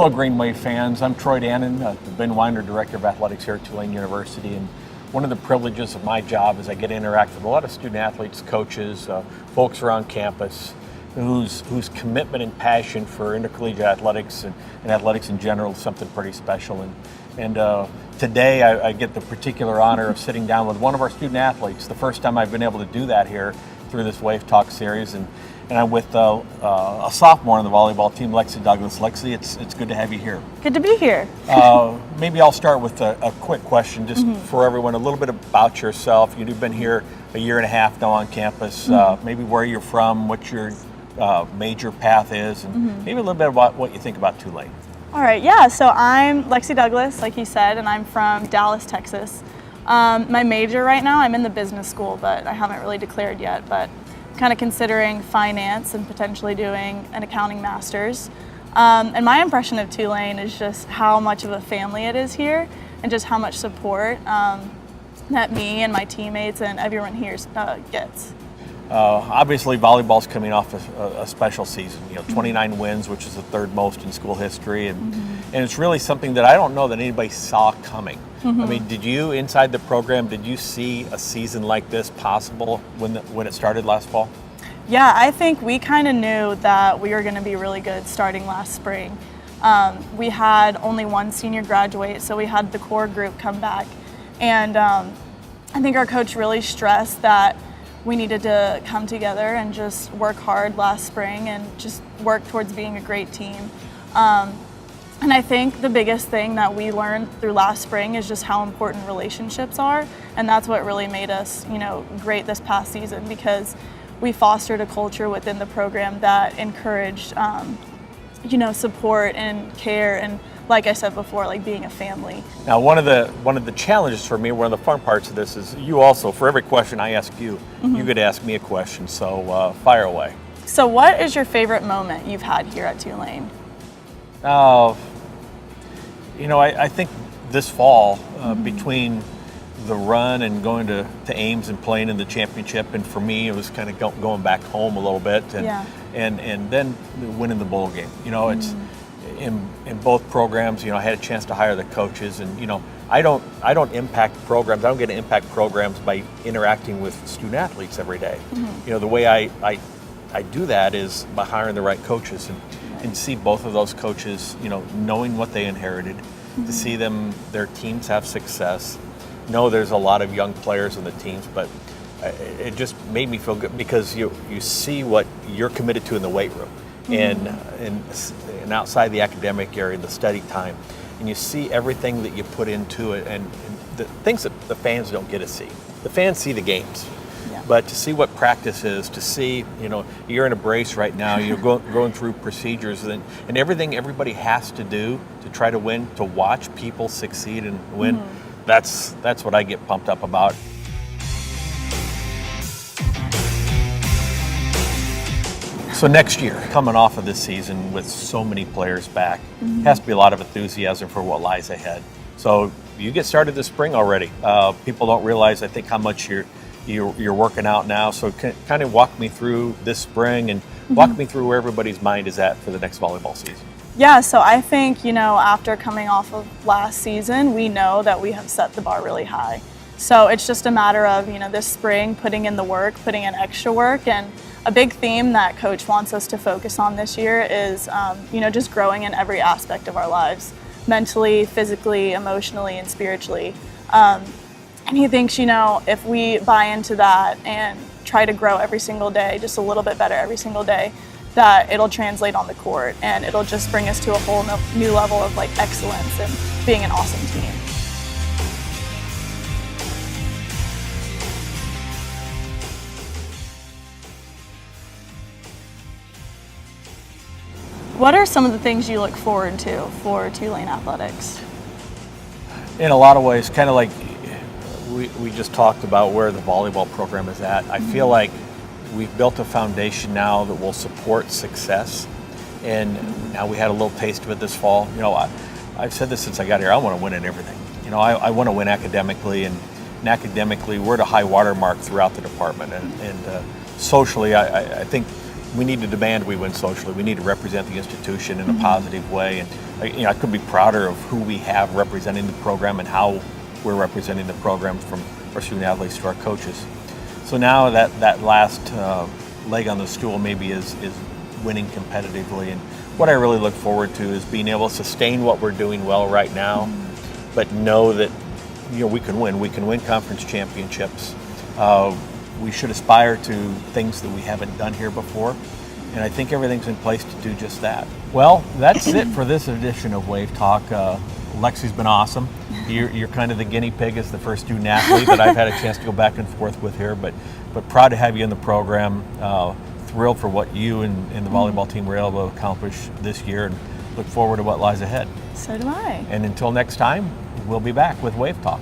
Hello, Green Wave fans. I'm Troy Dannen, the Ben Weiner Director of Athletics here at Tulane University. And one of the privileges of my job is I get to interact with a lot of student athletes, coaches, folks around campus whose commitment and passion for intercollegiate athletics and athletics in general is something pretty special. And today I get the particular honor of sitting down with one of our student athletes, the first time I've been able to do that here through this Wave Talk series. And I'm with a sophomore on the volleyball team, Lexie Douglas. Lexie, it's good to have you here. Good to be here. Maybe I'll start with a quick question just for everyone, a little bit about yourself. You've been here a year and a half now on campus, maybe where you're from, what your major path is, and maybe a little bit about what you think about Tulane. All right, yeah, so I'm Lexie Douglas, like you said, and I'm from Dallas, Texas. My major right now, I'm in the business school, but I haven't really declared yet, but kind of considering finance and potentially doing an accounting master's. And my impression of Tulane is just how much of a family it is here and just how much support that me and my teammates and everyone here gets. Obviously, volleyball's coming off a special season. 29 wins, which is the third most in school history, and it's really something that I don't know that anybody saw coming. I mean, did you, inside the program, did you see a season like this possible when it started last fall? Yeah, I think we kind of knew that we were going to be really good starting last spring. We had only one senior graduate, so we had the core group come back, and I think our coach really stressed that we needed to come together and just work hard last spring and just work towards being a great team. And I think the biggest thing that we learned through last spring is just how important relationships are, and that's what really made us, great this past season, because we fostered a culture within the program that encouraged, support and care, and like I said before, like being a family. Now, one of the challenges for me, one of the fun parts of this is you also, for every question I ask you, you could ask me a question. So fire away. So, what is your favorite moment you've had here at Tulane? I think this fall, between the run and going to Ames and playing in the championship, and for me it was kind of going back home a little bit, and then winning the bowl game. It's in both programs. I had a chance to hire the coaches, and I don't impact programs. I don't get to impact programs by interacting with student athletes every day. The way I do that is by hiring the right coaches and see both of those coaches, knowing what they inherited, to see their teams have success. There's a lot of young players in the teams, but it just made me feel good because you see what you're committed to in the weight room and outside the academic area, the study time, and you see everything that you put into it and the things that the fans don't get to see. The fans see the games. But to see what practice is, to see, you're in a brace right now, you're going through procedures and everything everybody has to do to try to win, to watch people succeed and win, that's what I get pumped up about. So next year, coming off of this season with so many players back, has to be a lot of enthusiasm for what lies ahead. So you get started this spring already. People don't realize, I think, how much you're working out now, so kind of walk me through this spring and walk me through where everybody's mind is at for the next volleyball season. Yeah, so I think, after coming off of last season, we know that we have set the bar really high. So it's just a matter of, this spring, putting in the work, putting in extra work, and a big theme that Coach wants us to focus on this year is, just growing in every aspect of our lives, mentally, physically, emotionally, and spiritually. And he thinks, if we buy into that and try to grow every single day, just a little bit better every single day, that it'll translate on the court and it'll just bring us to a whole new level of excellence and being an awesome team. What are some of the things you look forward to for Tulane athletics? In a lot of ways, kind of like we just talked about where the volleyball program is at. I feel like we've built a foundation now that will support success, and now we had a little taste of it this fall. I've said this since I got here. I want to win in everything. I want to win academically, and academically we're at a high water mark throughout the department, and socially I think we need to demand we win socially. We need to represent the institution in a positive way. And I couldn't be prouder of who we have representing the program and how we're representing the program, from our student athletes to our coaches. So now that last leg on the stool maybe is winning competitively. And what I really look forward to is being able to sustain what we're doing well right now, but know that we can win. We can win conference championships. We should aspire to things that we haven't done here before, and I think everything's in place to do just that. Well, that's it for this edition of Wave Talk. Lexie's been awesome. You're kind of the guinea pig as the first student athlete that I've had a chance to go back and forth with here, but proud to have you in the program. Thrilled for what you and the volleyball team were able to accomplish this year, and look forward to what lies ahead. So do I. And until next time, we'll be back with Wave Talk.